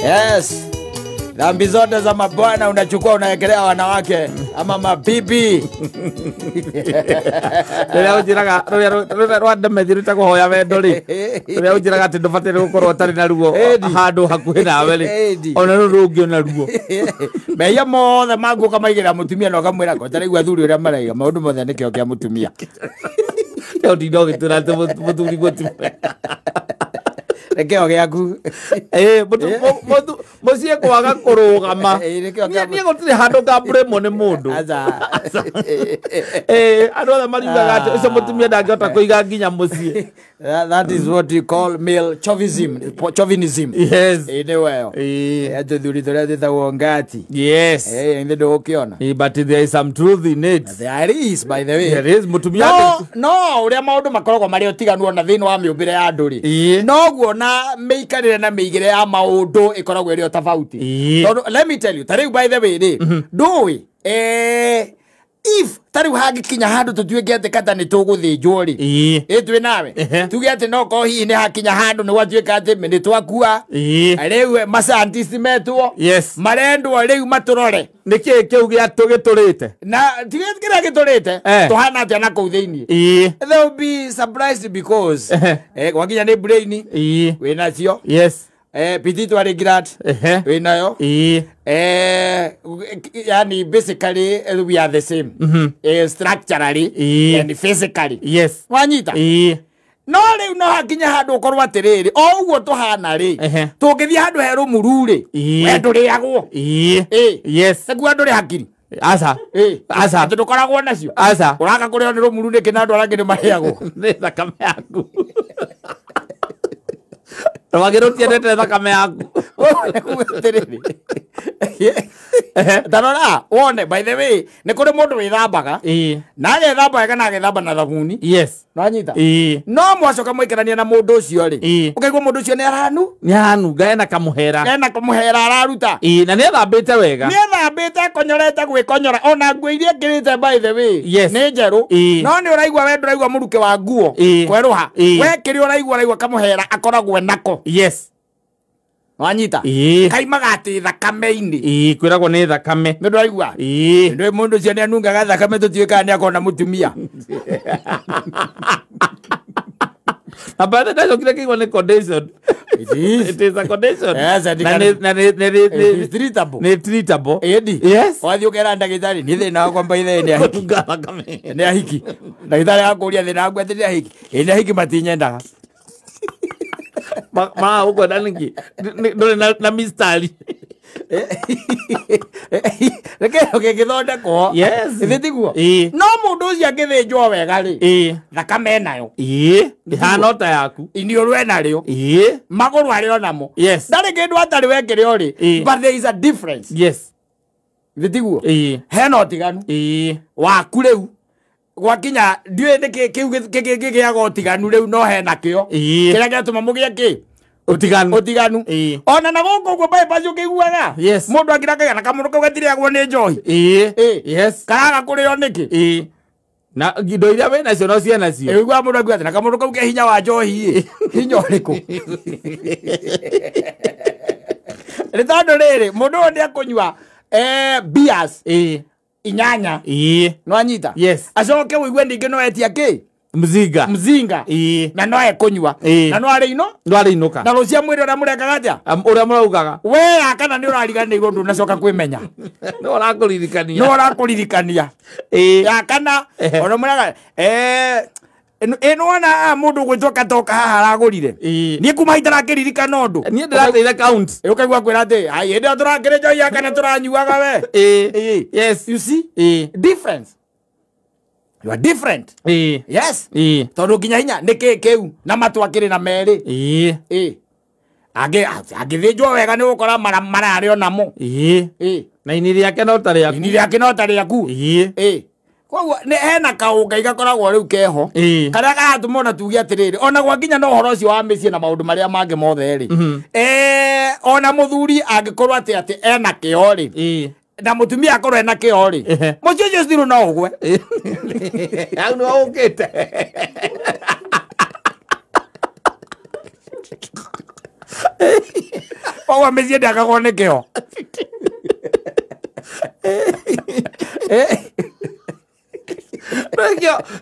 Yes. Dhambi zote za mabwana unachukua unaekelea wanawake ama mabibi. Rĩrĩa ũnjĩraga rũrĩa ndamethirĩte kũhoya wendo rĩ, rĩrĩa ũnjĩraga atĩ ndũbataire gũkorwo ũtarĩ na ruo handũ hakuhĩ nawe rĩ, ona rũrũ rũngĩ ona ruo. Mehia mothe maguo kamaigĩra mũtumia na ũkamwĩra ko ũtaraigua athuri ũrĩa maraiga maũndũ mothe nĩkĩo kĩa mũtumia. Ũtinda ũgĩtwĩra atĩ mũthuri gũtirĩ. Rekeo gĩaku. Mũciĩ kwaga kũrũgama. Niĩ gũtirĩ handũ ngambũrĩmwo nĩ mũndũ. Andũ othe mariugaga atĩ ũcio mũtumia ndangĩhota kũiga nginya mũciĩ. That is what we call male chauvinism. Yes. Nĩ weo. Athuri tũrĩa twĩtagwo ngati. Yes. Nĩ ndũgũkĩona. But there is some truth in it. There is, by the way. There is mũtumia. No, ũrĩa maũndũ makoragwo marĩ ũtiganu ona thĩinĩ wa mĩũmbĩre ya andũ rĩ. Noguo na mĩikarĩre na mĩigĩre ya maũndũ ĩkoragwo ĩrĩ o tofauti. Let me tell you, tarĩu by the way rĩ, ndũĩ if tariu hangĩkinya handũ tũtuĩke atĩ kata nĩ tũgũthĩnjwo rĩ, twĩ nawe tuge atĩ no korwo hihi nĩ hakinya handũ nĩ gwatuĩka atĩ nĩ twakua rĩu ma-scientist metwo marendwo rĩu matũrore nĩkĩĩ kĩu gĩtũrĩte na kĩrĩa gĩtũrĩte tũhana atĩa na kũu thĩinĩ. They will be surprised because gwakinya nĩ brain wĩnacio. Petit wa regret wĩnayo. Yani basically we are the same structurally and physically. Wanyita no rĩu no hakinya handũ ũkorwo atĩrĩrĩ o ũguo tũhana rĩ tũngĩthiĩ handũ herũ mũru rĩ we ndũrĩagwo. Naguo ndũrĩ hakiri asa atĩ ndũkoragwo nacio ũraka kũrĩo nĩ rũmuru nĩkĩ na andũ arĩa angĩ nĩ marĩagwo nĩ thakame yaku. Rwagĩrũ tiendete thakame yaku. Tarora wone by the way nĩ kũrĩ mũndũ wĩthambaga na agethamba wega na agethamba na thabuni. Nanyita no mwacoka mwĩkĩrania na mũndũ ũcio rĩ ũkaigua mũndũ ũcio nĩ aranu ena kamũhera araruta na nĩ ethambĩte wega, nĩ ethambĩte akonyorete gwĩkonyora ona nguo iria ngĩrĩte by the way nĩ njerũ no nĩ ũraigua we ndũraigua mũruke wa nguo kwerũha wekĩrĩ ũraigua kamũhera akoragwo nako. Wanyita kaimaga atĩ thakame-inĩ kwĩragwo nĩ thakame nĩ ndũraigua ndũĩ mũndũ ũcio nĩ anungaga thakame tũtuĩkaga nĩ akona mũtumia. But that's okay. Kĩigua nĩ condition. It is a condition. It's treatable. Nĩ treatable. Yes. Wathiĩ ũkera ndagĩtarĩ nĩ thĩna wa kwamba ithe nĩ ahiki ndagĩtarĩ agakũria thĩna waku atĩ nĩ ahiki nĩ ahiki matinyendaga ma uko ndani ndore na mistari rekeo gĩgĩthondekwo ithitiguo no mũndũ ũcio angĩthĩnjwo wega rĩ thakame nayo ihana ta yaku iniũrũ enarĩo magũrũ arĩo namo ndarĩ kĩndũ atarĩ wekĩrĩo rĩ but there is a difference. Ithitiguo hena ũtiganu waku rĩu gwakinya ndiũĩ nĩ kĩu gĩgĩaga ũtiganu rĩu no hena kĩo kĩrĩa gĩatũma mũgĩe kĩ ũtiganu ona na gũkũ ũguo bypass ũkĩiguaga mũndũ angĩrakaga na kamũndũ kau gatirĩagwo nĩ njohi karaga kũrĩo nĩkĩ na indo iria wĩ nacio no cianacio ĩiguaga mũndũ akiuga atĩ na kamũndũ kau ke hinya wa njohi hinya ũrĩkũ nĩ tondũ rĩrĩ mũndũ ũyũ nĩ akũnyua beers inyanya nwanyita acoke wĩigue ningĩ no etia kĩ mzinga na no ekũnyua na no arĩinũka na rũcia mwĩrĩ ũrĩa mũrekaga atĩa ũrĩa mũraugaga we kana nĩ ũrariganĩirwo ndũnacoka kwĩmenya nĩ ũrakũririkania kana ona mũrega ĩnona mũndũ gwĩtwo Katoka haha aragũrire niĩ kuma itarakĩririkana ũndũ niĩ ndĩrateire count ũkaigua kwĩra atĩ hĩndĩ ĩyo tũrakĩrĩ njohi kana tũranyuaga we. You see difference, you are different. Tondũ nginya hinya nĩkĩ kĩu na matũ akĩrĩ na merĩ angĩthĩnjwo wega nĩ gũkora mararĩo namo na ini rĩake no ta rĩaku koguo nĩ hena kaũngai gakoragwo rĩu keho karĩa garatũma ona tuge atĩrĩrĩ ona gwakinya no ũhoro ũcio wa mĩciĩ na maũndũ marĩa mangĩ mothe rĩ ona mũthuri angĩkorwo atĩ ena kĩo rĩ na mũtumia akorwo ena kĩo rĩ mũciĩ ũcio still no ũgwe hau nĩ ũkĩte Owa mezie ndakagwo nĩ kĩo.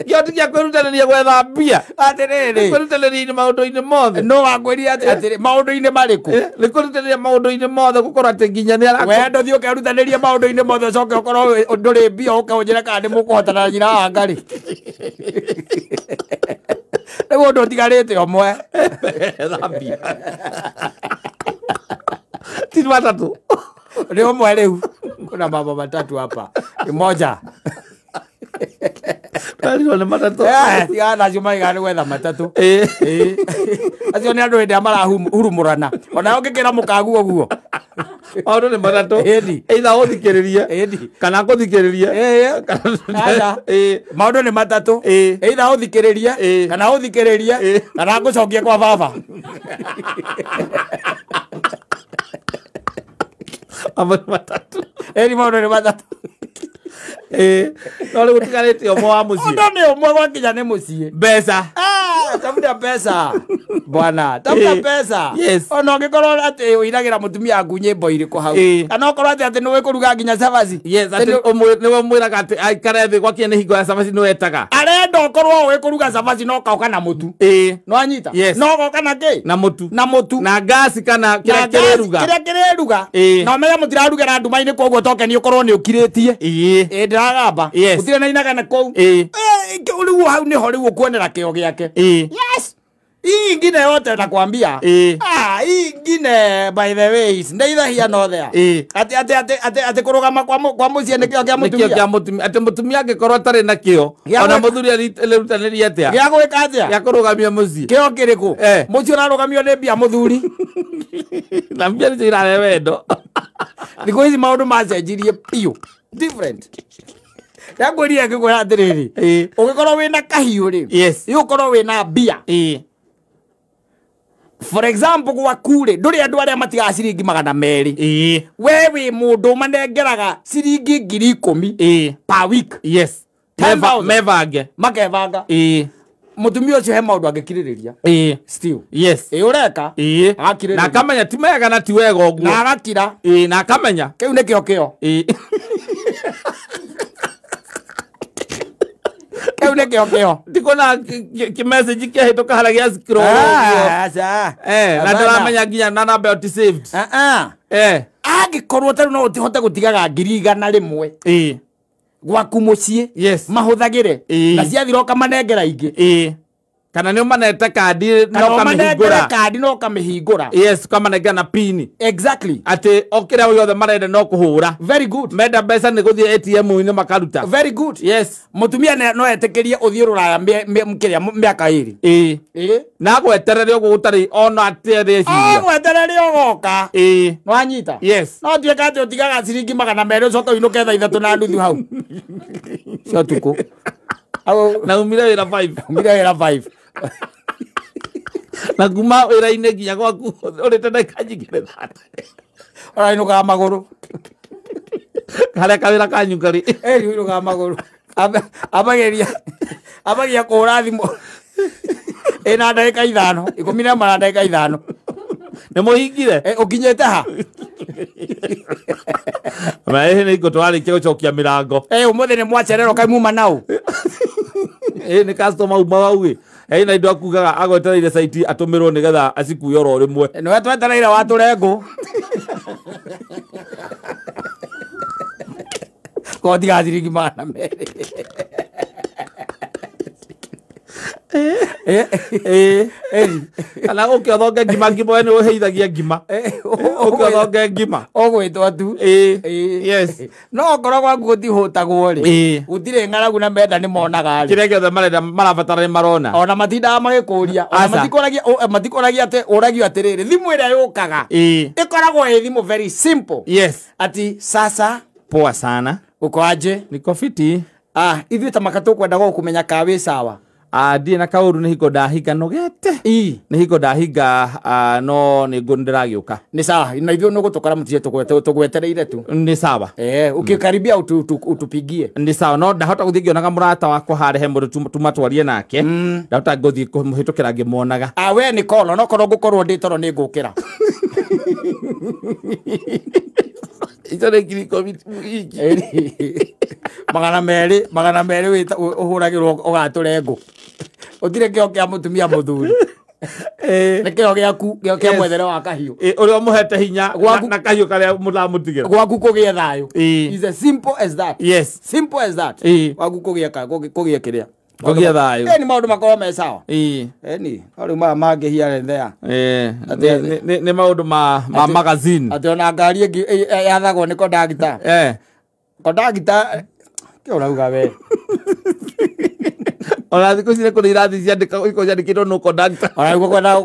Kĩo ti gĩa kwĩrutanĩria gwetha mbia. Atĩrĩrĩ. Kwĩrutanĩria maũndũ-inĩ mothe. No wangwĩria atĩrĩ maũndũ-inĩ marĩkũ? Nĩ kwĩrutanĩria maũndũ-inĩ mothe gũkorwo atĩ nginya nĩ We ndũthiĩ ũkerutanĩria maũndũ-inĩ mothe ũcoke ũkorwo ndũrĩ mbia ũkanjĩra kana nĩ mũkũhotana na nyina wa Ngarĩ. Rĩu ũndũ ũtigarĩte ũmwe. Mbia. Ti matatũ. Nĩ ũmwe rĩu. Kuna mambo matatu hapa. Ni moja. Ndio ni matatu. Ya nacio maigana gwetha matatu. Acio nĩ andũ hĩndĩ marahurumũrana. Ona ũngĩkĩra mũkagu ũguo. Maũndũ nĩ matatũ. Either ũthikĩrĩrie kana kũthikĩrĩria. Maũndũ nĩ matatũ. Either ũthikĩrĩrie kana ũthikĩrĩrie kana ngũcokia kwa baba. Matatu. Maũndũ nĩ matatũ. No rĩu ũtigarĩte ũmwe wa mũciĩ. Mũndũ nĩ ũmwe gwakinya nĩ mũciĩ. Mbeca. Tafuta pesa. Bwana, tafuta pesa. Ona ũngĩkorwo atĩ ũinagĩra mũtumia waku nyĩmbo irĩkũ hau. Kana ũkorwo atĩ nĩ wĩkũruga nginya cabaci. Atĩ nĩwe mwĩraga atĩ aikare thĩ gwakinya nĩ hingo ya cabaci nĩ wetaga. Arenda ũkorwo wĩkũruga cabaci no kauka na mũtu. No anyita. No goka na kĩ? Na mũtu. Na mũtu. Na gasi kana kĩrĩa kĩrĩruga. Kĩrĩa kĩrĩruga. Na ũmenye mũtirarugĩra nduma-inĩ koguo toke nĩ ũkorwo nĩ ũkirĩtie. Ndagamba. Gũtirĩ na inagana kũu. Rĩu hau nĩho rĩu ũkuonera kĩo gĩake. Yes. Hii ingine yote nakwambia. Hii ingine by the way ndaithahia no there. Ati kurugama kwa muciĩ nĩkĩo kĩa mũtumia. Nĩkĩo kĩa mũtumia. Ati mũtumia angĩkorwo atarĩ na kĩo. Ona mũthuri arĩrutanĩria atĩa. Gĩa gwĩka atĩa. Gĩa kũrũgamia mũciĩ. Kĩo kĩrĩkũ. Mũciĩ ũrarũgamio nĩ mbia mũthuri. Na mbia nĩcio irahe wendo. Thikũ ici maũndũ macenjirie piũ. Different. Yangwĩria ngĩkwĩra atĩrĩrĩ. Ũngĩkorwo wĩna kahiũ rĩ. Ũkorwo wĩna mbia. For example gwaku rĩ ndũrĩ andũ arĩa matigaga ciringi 200. We wĩ mũndũ manengeraga ciringi 10,000 per week. Mevange. Makevanga. Mũtumia ũcio he maũndũ angĩkirĩrĩria. Still. Ũreka. Na akamenya ti mega na ti wega ũguo. Na agakira. Na akamenya. Kĩu nĩkĩo kĩo. Kĩu nĩkĩo kĩo. Ndikona kĩmessage kĩahĩtũka harĩa gĩa scroll. Na ndaramenya nginya na namba ĩyo ti saved. Angĩkorwo tarĩ no ũtihote gũtigaga 100 rĩmwe. Gwaku mũciĩ. Mahũthagĩre. Na ciathira ũkamanengera ingĩ. Kana nĩ ũmanete kandi no kamĩhingũra. Kandi no kamĩhingũra. Ũkamanengera na pin. Exactly. Atĩ o kĩrĩa yothe marenda no kũhũra. Very good. Menda mbeca nĩ gũthiĩ ATM-inĩ makaruta. Very good. Mũtumia no etĩkĩrie ũthiĩ rũraya kĩrĩa mĩaka 2. Na gweterere ũguo gũtarĩ ona atĩa rĩciria. Gweterere ũgoka. No anyita. No tuĩka atĩ ũtigaga ciringi 200 ũcoke ũinũke thaa 3 na nuthu hau. Cio tukũ. Na umire wĩra 5. Umire wĩra 5. Na kuma wĩra-inĩ nginya gwaku ũrĩte ndagĩka nyingĩ thate. Ũrainũkaga magũrũ. Harĩa kawĩra kanyu karĩ. Ũinũkaga magũrũ. Ambagia kũhũra thimũ. Ĩna ndagĩka 5. 11 na ndagĩka 5. Nĩ mũhingire. Ũkinyĩte ha? Maĩ nĩ iko twarĩkia gũcokia mĩrango. Ũmũthĩ nĩ mwacererwo kaĩ muma naũ. Nĩ customer uma wau. Na indo akugaga agwetereire site atũmĩrwo nĩgetha acikuye oro rĩmwe. Nĩwe twetereire watũrengwo. Koti ga ciringi 200. Kana ũkĩothonge ngima ngima nĩ ũheithagia ngima. Ũkĩothonge ngima. Ũgwĩtwo tu. No okorwo gwaku gũtihũtagwo rĩ. Gũtirĩ ng'aragu na menda nĩ monaga rĩ. Kĩrĩa gĩothe marenda marabatara nĩ marona. Ona matindaga magĩkũria. Matikũragia atĩ ũragio atĩrĩrĩ. Thimũ ĩrĩa yũkaga. Ĩkoragwo ĩ thimũ very simple. Ati sasa. Poa sana. Uko aje? Niko fiti. Ithuĩ ta makatũ kwenda gũkũmenya ka wĩ sawa. Ndiĩ na kaũru nĩ hingo ndahinga nogete. Nĩ hingo ndahinga no nĩ ndĩragĩũka. Nĩ sawa. Na ithuĩ nĩ gũtũkora mũtiĩ tũgwetereire tu. Nĩ sawa. Ũkĩkaribia utupigie. Nĩ sawa. No ndahota gũthiĩ ngĩonaga mũrata wakwa harĩa he mũndũ tumatwarie nake. Ndahota gũthiĩ kũmũhĩtũkĩra ngĩmuonaga. We nĩ kolo no korwo ngũkorwo ndĩ toro nĩ ngũkĩra. Ico nä ngiri ikũmi iki magana merĩ ũhũragĩrwo ũgatũre ngũ ũtirĩ kĩo kĩa mũtumia mũthuri nĩ kĩo gĩaku kĩa mwethere wa kahiũ ũrĩa ũmũhete hinya na kahiũ karĩa mũramũtigĩra gwaku kũgĩe thayũ. Is as simple as that. Yes, simple as that. Gwaku kũgĩe kĩrĩa kũgĩa thayũ nĩ maũndũ makorwo me sawa. Eni rĩu maya mangĩ here and there nĩ maũndũ ma magazine atĩ ona ngari ĩngĩ yathagwo nĩ kondagita kondagita kĩ ũrauga we ona thikũ ici nĩ kũrĩ irathi ciandĩkĩtwo no conductor ona guo kwenda